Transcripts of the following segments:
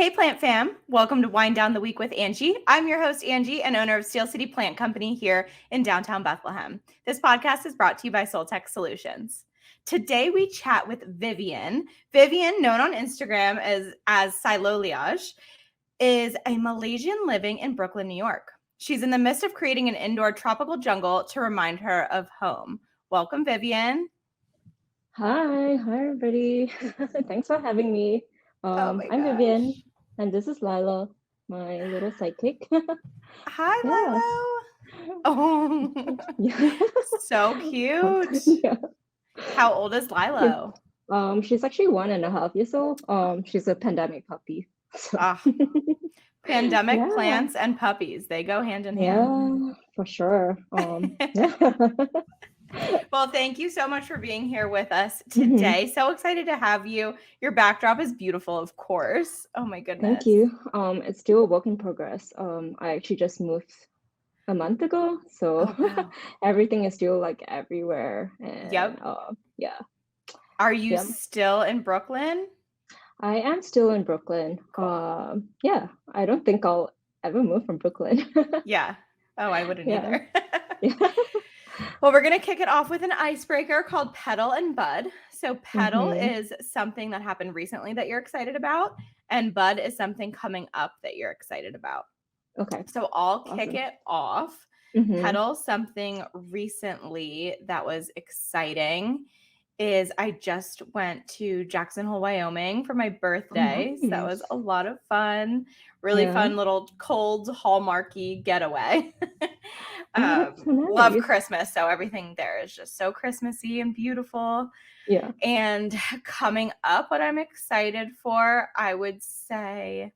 Hey, Plant Fam. Welcome to Wind Down the Week with Angie. I'm your host, Angie, and owner of Steel City Plant Company here in downtown Bethlehem. This podcast is brought to you by Soltech Solutions. Today, we chat with Vivien. Vivien, known on Instagram as Siloliage, is a Malaysian living in Brooklyn, New York. She's in the midst of creating an indoor tropical jungle to remind her of home. Welcome, Vivien. Hi everybody. Thanks for having me. Oh my I'm gosh. Vivien, and this is Lyla, my little sidekick. Hi, Yeah. Lilo. Oh, Yeah. so cute. Yeah. How old is Yeah. Lilo? She's actually 1.5 years old. She's a pandemic puppy. So Ah, pandemic yeah, plants and puppies, they go hand in hand. yeah, for sure. Yeah. Well, thank you so much for being here with us Mhm. today. So excited to have you. Your backdrop is beautiful, of course. Oh my Thank goodness. you. It's still a work in progress. I actually just moved a month ago, so Oh, wow. everything is still like everywhere, and Yep. yeah. Are you Yeah, still in Brooklyn? I am still in Brooklyn. Cool. Yeah, I don't think I'll ever move from Brooklyn. Yeah. Oh, I wouldn't Yeah, either. yeah. Well, we're going to kick it off with an icebreaker called Petal and Bud. So, Petal Mm-hmm. is something that happened recently that you're excited about, and Bud is something coming up that you're excited about. Okay, So, I'll kick awesome. it off. Mm-hmm. Petal, something recently that was exciting is I just went to Jackson Hole, Wyoming for my Oh, birthday. So that was nice. a lot of fun. Really Yeah. fun little cold hallmarky getaway. Oh, that's so Love nice. Christmas. So everything there is just so Christmassy and beautiful. Yeah. And coming up, what I'm excited for, I would say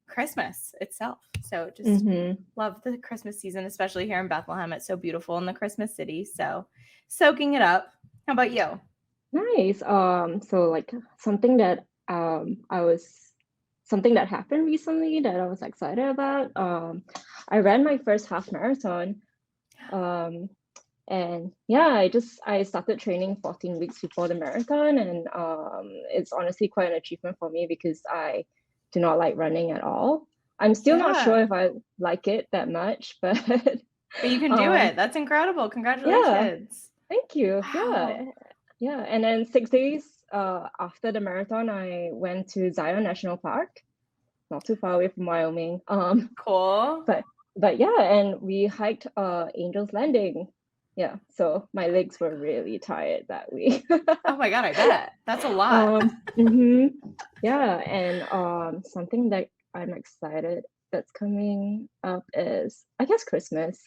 Christmas itself. So just Mm-hmm. love the Christmas season, especially here in Bethlehem. It's so beautiful in the Christmas city. So soaking it up. How about you? Nice. So like something that something that happened recently that I was excited about. I ran my first half marathon. Um, And yeah, I started training 14 weeks before the marathon, and it's honestly quite an achievement for me because I do not like running at all. I'm still not sure Yeah. if I like it that much, but But you can do um, it. That's incredible. yeah, Congratulations. thank you. Wow. Yeah. And then 6 days after the marathon, I went to Zion National Park, not too far away from Wyoming. Cool. But yeah, and we hiked Angel's Landing. Yeah, so my legs were really tired that week. Oh my God, I bet. That's a lot. Mhm. Yeah, and something that I'm excited that's coming up is I guess Christmas.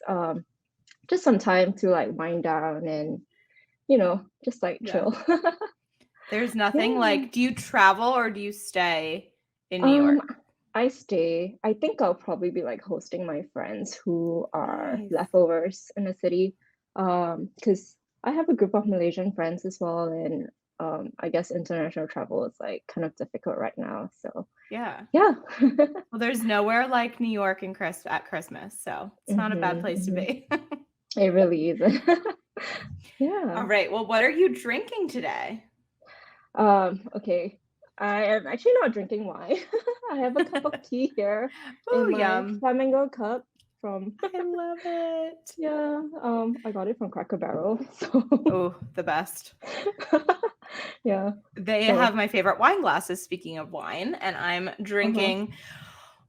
Just some time to like wind down and just like Yeah. chill. There's nothing Yeah. like, do you travel or do you stay in New Um, York? I stay. I think I'll probably be like hosting my friends who are Nice. leftovers in the city. Because I have a group of Malaysian friends as well, and I guess international travel is like kind of difficult right now. So Yeah. yeah. Well, there's nowhere like New York and at Christmas, so it's not a bad place to Hmm. be. It really isn't. All Yeah. right. Well, what are you drinking today? Okay. I am actually not drinking wine. I have a cup of tea here Oh, in my yum. flamingo cup from I love it. yeah, I got it from Cracker Barrel. So Oh, the best. yeah. They So have my favorite wine glasses, speaking of wine, and I'm uh-huh. drinking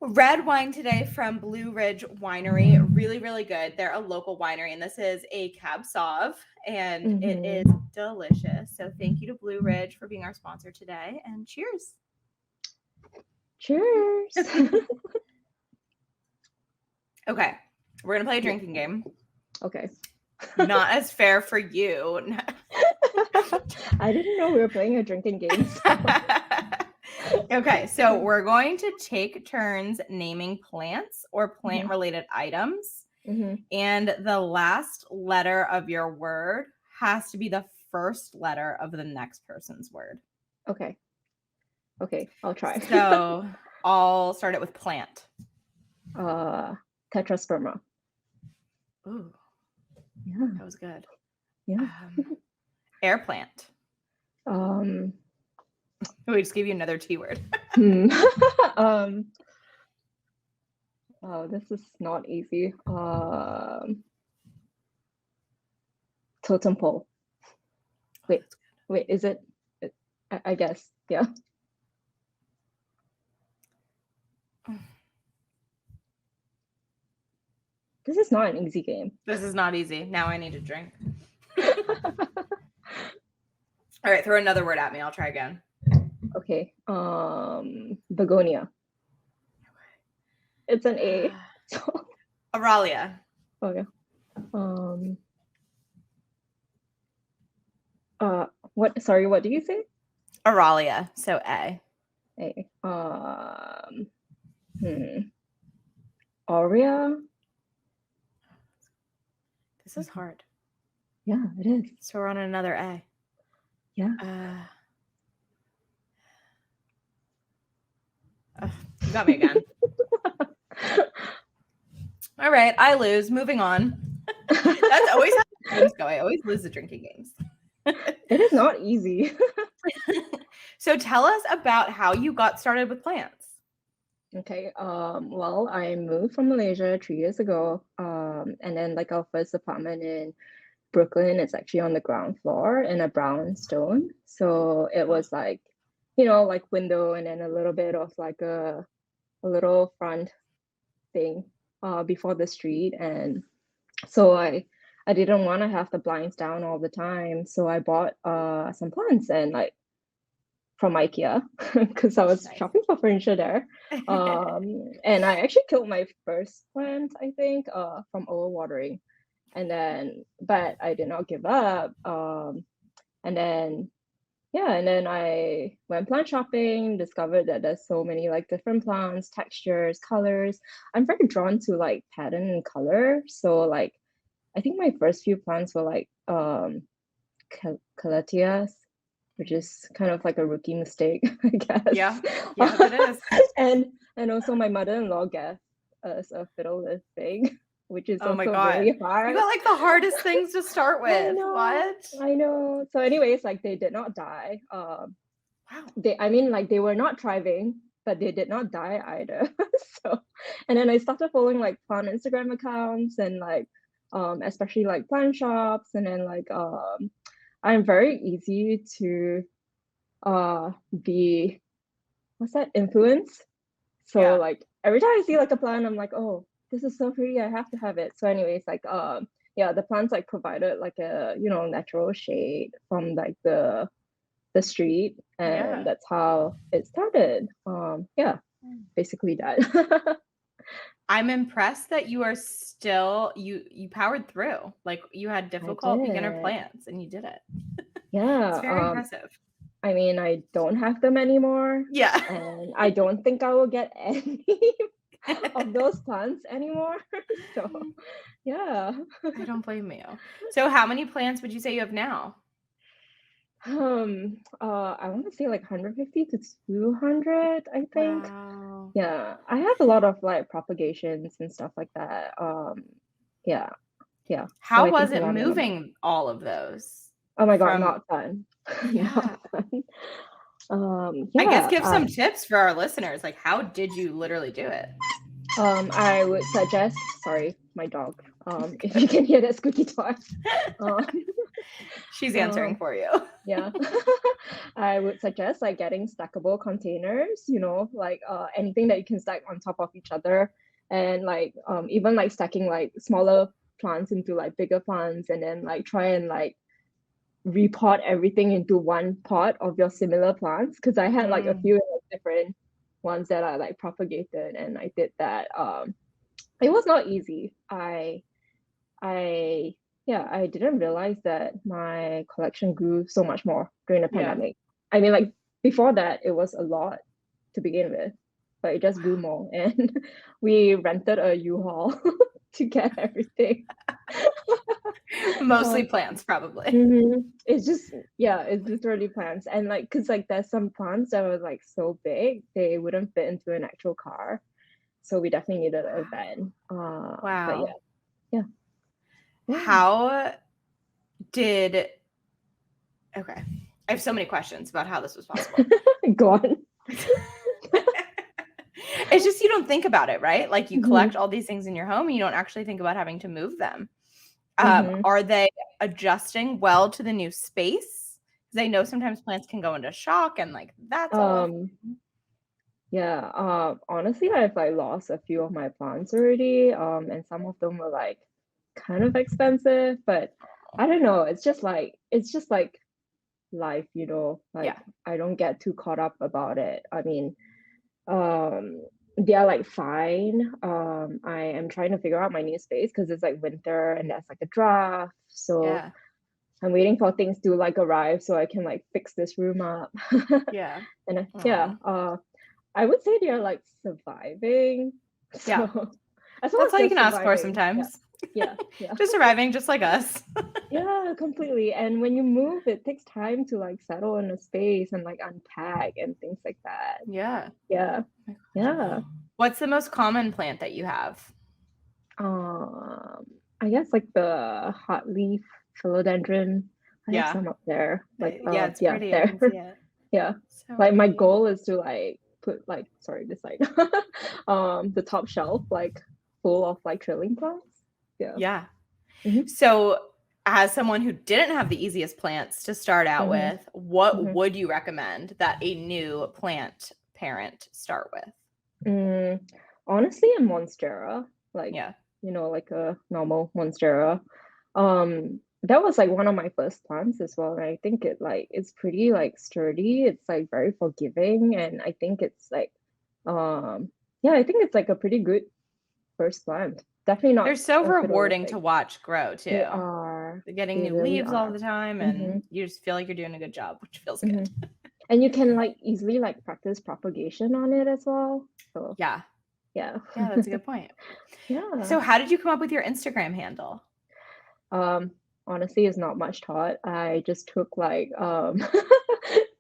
red wine today from Blue Ridge Winery. Really, really good. They're a local winery, and this is a Cab Sauv, and it is Mm-hmm. delicious. So thank you to Blue Ridge for being our sponsor today, and cheers. Cheers. Okay, we're going to play a Yeah. drinking game. Okay. Not as fair for you. I didn't know we were playing a drinking game. So. Okay, so we're going to take turns naming plants or plant Mm-hmm. related items. Mm-hmm. And the last letter of your word has to be the first letter of the next person's word. Okay. Okay, I'll try. So I'll start it with plant. uh Tetrasperma. Ooh, Yeah. that was good. Yeah. Air plant. Um We just gave you another T word. Oh, this is not easy. Totem pole. Wait, is it? I guess, yeah. This is not an easy game. This is not easy. Now I need a drink. All right, throw another word at me. I'll try again. Okay. Begonia. It's an A. Aralia. Oh yeah. What? Sorry, what do you say? Aralia. So A. A. Aurea. This is hard. Yeah, it is. So we're on another A. Yeah. You got me again. All right, I lose. Moving on. That's always how games go. I always lose the drinking games. It is not easy. So tell us about how you got started with plants. Okay. Well, I moved from Malaysia 3 years ago. And then like our first apartment in Brooklyn, it's actually on the ground floor in a brownstone. So it was like, like window and then a little bit of like a little front thing before the street. And so I didn't want to have the blinds down all the time. So I bought some plants and like from IKEA because I was shopping for furniture there. And I actually killed my first plant, I think, from overwatering. And then, but I did not give up. And then I went plant shopping, discovered that there's so many like different plants, textures, colors. I'm very drawn to like pattern and color. So like, I think my first few plants were like calatheas, which is kind of like a rookie mistake, I guess. Yeah, it is. and also my mother-in-law gave us a fiddle thing, which is oh my also God. very hard. You got like the hardest things to start with. I know. So anyways, like they did not die. Wow. They were not thriving, but they did not die either. So, and then I started following like plant Instagram accounts and like especially like plant shops, and then like I'm very easy to be influence. So like every time I see like a plant, I'm like, oh, this is so pretty, I have to have it. So anyways, like the plants like provided like a natural shade from like the street, and that's how it started. Basically that. I'm impressed that you are still you powered through. Like you had difficult beginner plants and you did it. Yeah. It's very impressive. I mean, I don't have them anymore. Yeah. And I don't think I will get any of those plants anymore. So yeah. I don't blame you. So how many plants would you say you have now? I want to say like 150 to 200, I think. Wow. Yeah, I have a lot of like propagations and stuff like that. Yeah. How was it moving all of those? Oh my God, not fun. Yeah. Not fun. I guess give some tips for our listeners. Like, how did you literally do it? I would suggest. Sorry, my dog. If you can hear that squeaky toy. She's answering for you. Yeah. I would suggest like getting stackable containers, like anything that you can stack on top of each other, and like even like stacking like smaller plants into like bigger plants, and then like try and like repot everything into one pot of your similar plants, because I had like a few different ones that I like propagated, and I did that. It was not easy. I didn't realize that my collection grew so much more during the pandemic. I mean, like before that, it was a lot to begin with, but it just grew more. And we rented a U-Haul to get everything. Mostly plants, probably. It's literally plants. And like, cause like there's some plants that were like so big, they wouldn't fit into an actual car. So we definitely needed a van. Wow. But yeah. How did, okay. I have so many questions about how this was possible. Go on. It's just you don't think about it, right? Like you Mhm. collect all these things in your home and you don't actually think about having to move them. Mhm. Are they adjusting well to the new space? Because I know sometimes plants can go into shock and like that's all. Um, yeah, honestly, I've like lost a few of my plants already, and some of them were like kind of expensive, but I don't know, it's just like life, you know, like Yeah. I don't get too caught up about it. I mean, um, they are like fine. I am trying to figure out my new space because it's like winter and there's like a draft, so Yeah. I'm waiting for things to like arrive so I can like fix this room up. Yeah. And Aw. I would say they're like surviving. Yeah. So as long That's as all you they're can ask for surviving, yeah, sometimes. yeah, yeah. Just surviving just like us. Yeah, completely. And when you move, it takes time to like settle in a space and like unpack and things like that. Yeah. Yeah, yeah. What's the most common plant that you have? Um, I guess like the heartleaf philodendron. I have Yeah. some up there. Like Yeah, it's yeah, pretty. I there. can see it. Yeah. So Like my pretty. goal is to like put like sorry, this like the top shelf like full of like trilling plants. Yeah. Yeah. Mhm. So, as someone who didn't have the easiest plants to start out Mhm. with, what Mhm. would you recommend that a new plant parent start with? Mm, honestly, a monstera, like Yeah. you know, like a normal monstera. That was like one of my first plants as well, and I think it like it's pretty like sturdy. It's like very forgiving, and I think it's like, yeah, I think it's like a pretty good first plant. Definitely They're not so a rewarding to fiddleific. watch grow They too. are. They're getting They new really leaves all are. the time, Mm-hmm. and you just feel like you're doing a good job, which feels Mm-hmm. good. And you can like easily like practice propagation on it as well. So Yeah. yeah. Yeah, that's a good point. Yeah. So, how did you come up with your Instagram handle? Um, honestly, it's not much thought. I just took like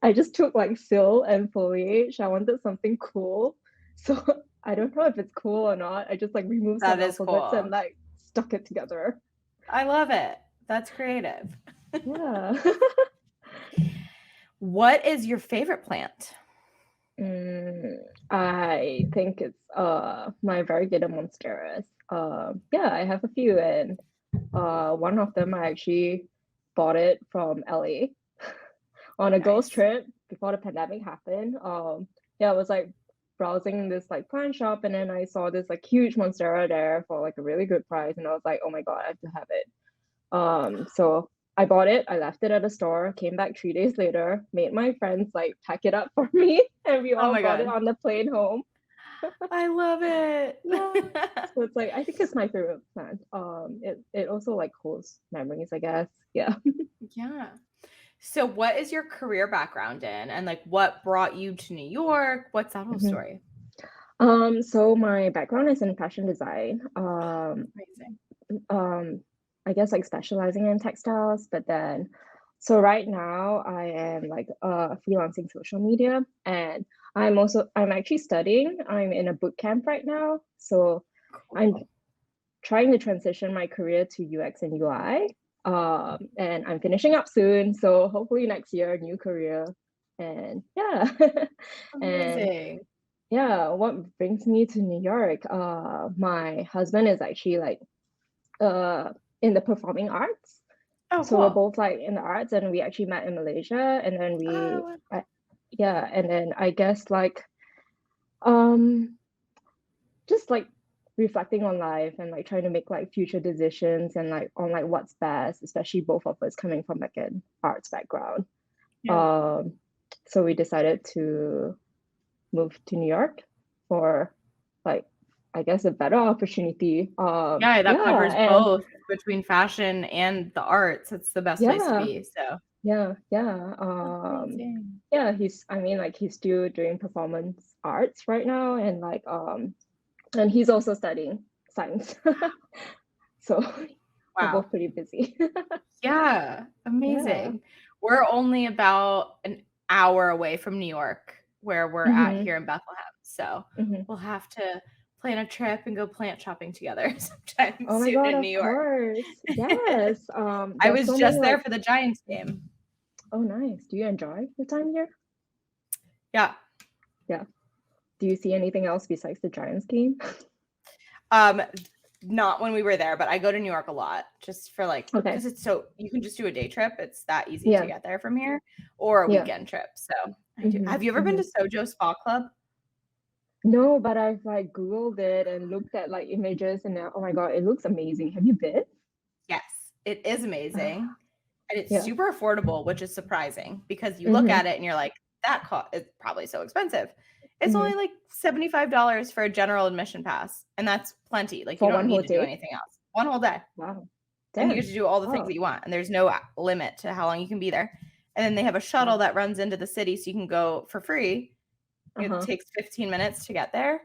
I just took like sill and foliage. I wanted something cool. So I don't know if it's cool or not. I just like removed That some is alphabets and cool. like stuck it together. I love it. That's creative. Yeah. What is your favorite plant? Mm, I think it's my variegated monsteras. Yeah, I have a few, and one of them I actually bought it from LA on a girls Nice. trip before the pandemic happened. Yeah, I was like browsing this like plant shop, and then I saw this like huge monstera there for like a really good price, and I was like, oh my God, I have to have it. So I bought it, I left it at the store, came back 3 days later, made my friends like pack it up for me, and we Oh all my got it God. on the plane home. I love it. Yeah. So it's like I think it's my favorite plant. It also like holds memories, I guess. Yeah. Yeah. So what is your career background in and like what brought you to New York? What's that whole Mhm. story? So my background is in fashion design. Amazing. Um, I guess like specializing in textiles, but then so right now I am like freelancing social media, and I'm actually studying. I'm in a boot camp right now. So I'm Cool. trying to transition my career to UX and UI. And I'm finishing up soon. So hopefully next year, new career. And yeah. And Amazing. yeah, what brings me to New York? My husband is actually like uh in the performing arts. Oh, So we're cool. both like in the arts, and we actually met in Malaysia, and then Oh, yeah, and then I guess like um just like reflecting on life and like trying to make like future decisions and like on like what's best, especially both of us coming from like an arts background. yeah. Um, so we decided to move to New York for like I guess a better opportunity. Yeah, that Yeah, covers and both between fashion and the arts. It's the best place to yeah, be. So yeah. amazing. Yeah, he's I mean like he's still doing performance arts right now, and he's also studying science. So we're Wow. both pretty busy. Yeah, Yeah. amazing. We're only about an hour away from New York, where we're at Hmm. here in Bethlehem. So Hmm. we'll have to plan a trip and go plant shopping together sometime Oh my soon God, in of New York. course. Yes. I There's was so many just there like for the Giants game. Oh, nice. Do you enjoy your time here? Yeah. Yeah. Do you see anything else besides the Giants game? Not when we were there, but I go to New York a lot just for like, Okay. because it's so, you can just do a day trip. It's that easy to Yeah. get there from here, or a Yeah. weekend trip. So I do. Mm-hmm. Have you ever been to Sojo Spa Club? No, but I've like Googled it and looked at like images and oh my God, it looks amazing. Have you been? Yes, it is amazing. And it's Yeah. super affordable, which is surprising because you look Mm-hmm. at it and you're like, that cost is probably so expensive. It's Mm-hmm. only like $75 for a general admission pass. And that's plenty. Like you For don't one need whole to do day? anything else. One whole day. Wow. And you get Damn. to do all the things Wow. that you want. And there's no limit to how long you can be there. And then they have a shuttle Wow. that runs into the city so you can go for free. It Uh-huh. takes 15 minutes to get there.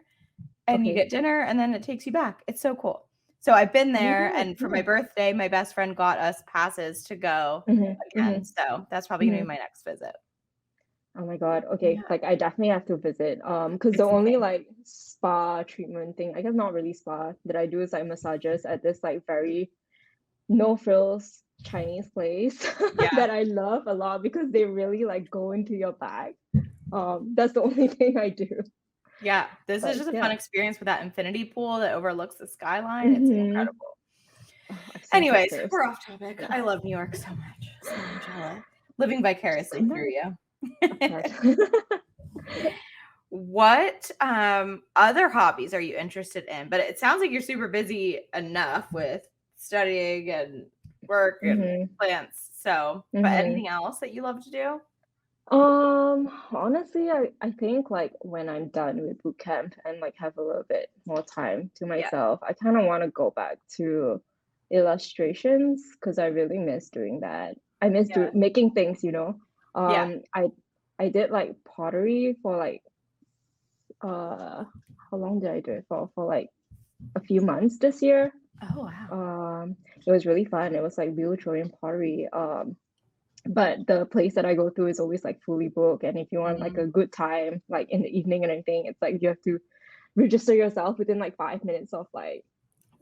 And you Okay. get dinner and then it takes you back. It's so cool. So I've been Oh my there, God. and for my Yeah. birthday, my best friend got us passes to go Mm-hmm. again. Mm-hmm. So that's probably gonna Mm-hmm. be my next visit. Oh my God. Okay. Yeah, Like I definitely have to visit. Because the it's only insane. like spa treatment thing, I guess not really spa, that I do is like massages at this like very no frills Chinese place Yeah, that I love a lot because they really like go into your bag. That's the only thing I do. yeah. This is But just a fun yeah. experience with that infinity pool that overlooks the skyline. It's Mm-hmm. incredible. Oh, I've seen Anyways, pictures. we're off topic. Yeah. I love New York so much. So I'm jealous. Living vicariously Come through back. you. Of course. What other hobbies are you interested in? But it sounds like you're super busy enough with studying and work and Mm-hmm. plants. So, but Mm-hmm. anything else that you love to do? Honestly, I think like when I'm done with boot camp and like have a little bit more time to Yeah. myself, I kind of want to go back to illustrations because I really miss doing that. I miss Yeah. making things, you know. Yeah. I did like pottery for like how long did I do it for? For like a few months this year. Oh, wow. It was really fun. It was like wheel throwing pottery. But the place that I go to is always like fully booked. And if you want like Mm, a good time, like in the evening and everything, it's like you have to register yourself within like 5 minutes of like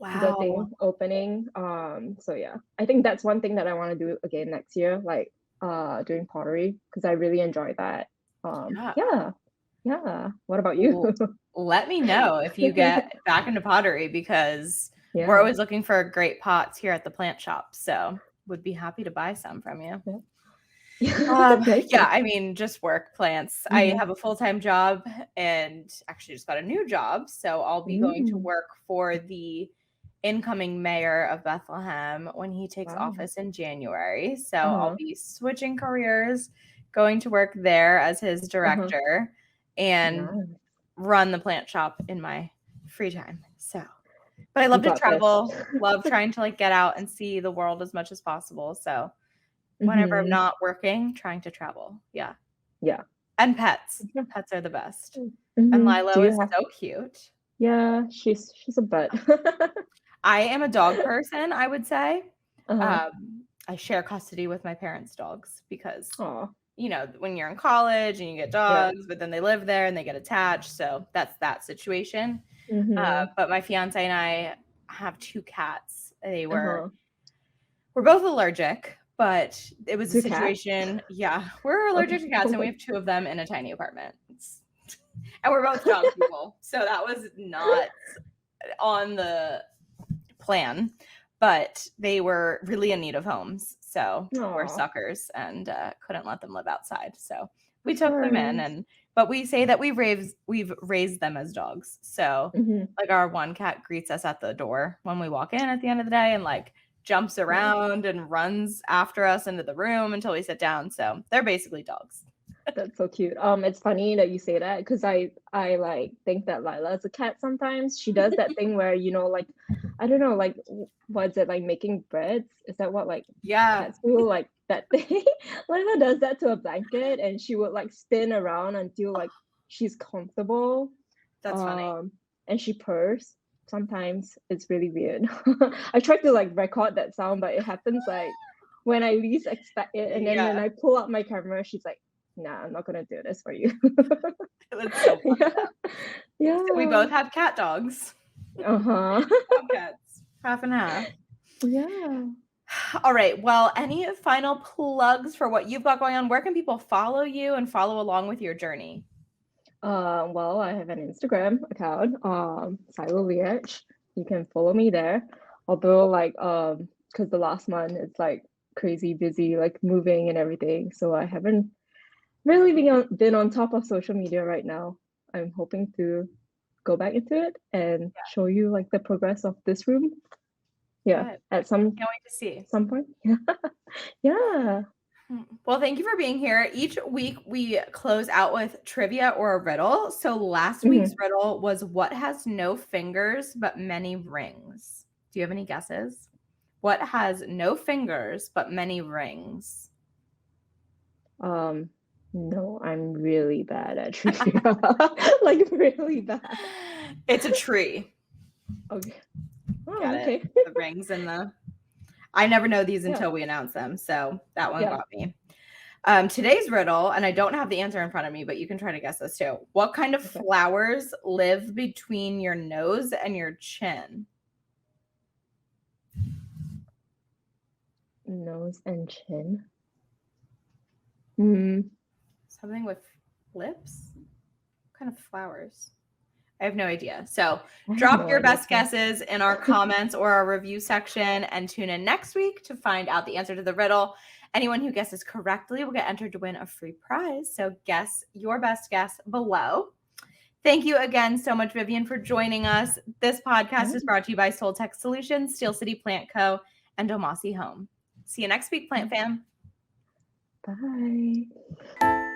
the wow. thing opening. So yeah, I think that's one thing that I want to do again next year, like doing pottery because I really enjoy that. Yeah. Yeah, yeah. What about you? Well, let me know if you get back into pottery because we're Yeah. always looking for great pots here at the plant shop. So, would be happy to buy some from you. Yeah. Yeah. Nice. Yeah, I mean, just work plants. I Mm-hmm. have a full-time job and actually just got a new job. So I'll be going to Mm. work for the incoming mayor of Bethlehem when he takes Wow. office in January. So I'll Uh-huh. be switching careers, going to work there as his Uh-huh. director and Nice. run the plant shop in my free time. So, but I You love to got this. travel, love trying to like get out and see the world as much as possible. So whenever I'm Mm-hmm. not working, trying to travel. Yeah. Yeah. And pets. Yeah. Pets are the best. And Mm-hmm. Do Lilo you is have? so cute. Yeah, she's a bud. I am a dog person, I would say. Uh-huh. I share custody with my parents' dogs because, Aw. when you're in college and you get Yeah. dogs, but then they live there and they get attached. So that's that situation. Mm-hmm. But my fiance and I have two cats. Uh-huh. We're both allergic, but it was a Two cats? situation. Yeah, we're Okay. allergic to cats, Oh and we my. have two of them in a tiny apartment. And we're both dog people, so that was not on the plan. But they were really in need of homes, so we're Aw, suckers and couldn't let them live outside. So we of took them in, course. but we say that we've raised them as dogs. So Mm-hmm. like our one cat greets us at the door when we walk in at the end of the day, and like jumps around and runs after us into the room until we sit down. So they're basically dogs. That's so cute. It's funny that you say that because I like think that Lila is a cat sometimes. She does that thing where, like I don't know, like what's it like making breads? Is that what like Yeah, cats do? Like that thing? Lila does that to a blanket and she would like spin around until like she's comfortable. that's funny. And she purrs. Sometimes it's really weird. I tried to like record that sound, but it happens like when I least expect it. And then when Yeah, I pull out my camera, she's like, nah, I'm not gonna do this for you. that's so funny. Yeah. So we Yeah. both have cat dogs. Uh-huh. Cats, half and half. Yeah. All right. Well, any final plugs for what you've got going on? Where can people follow you and follow along with your journey? Well, I have an Instagram account, Siloliage. You can follow me there. Although, like, because the last month it's like crazy busy, like moving and everything, so I haven't really been on top of social media right now. I'm hoping to go back into it and show you like the progress of this room. Yeah, Good. at Can't wait to see. some point. Yeah. Well, thank you for being here. Each week we close out with trivia or a riddle. So last week's riddle was what has no fingers but many rings? Do you have any guesses? What has no fingers but many rings? No, I'm really bad at trivia. Like really bad. It's a tree. Okay. Oh, Got okay. it. The rings and the. I never know these Yeah. until we announce them. So that one Yeah. got me. Today's riddle, and I don't have the answer in front of me, but you can try to guess this too. What kind of flowers live between your nose and your chin? Nose and chin. Something with lips? What kind of flowers? I have no idea. So drop your best guesses in our comments or our review section and tune in next week to find out the answer to the riddle. Anyone who guesses correctly will get entered to win a free prize. So guess your best guess below. Thank you again so much, Vivien, for joining us. This podcast is brought to you by Soltech Solutions, Steel City Plant Co., and Domasi Home. See you next week, Plant Fam. Bye.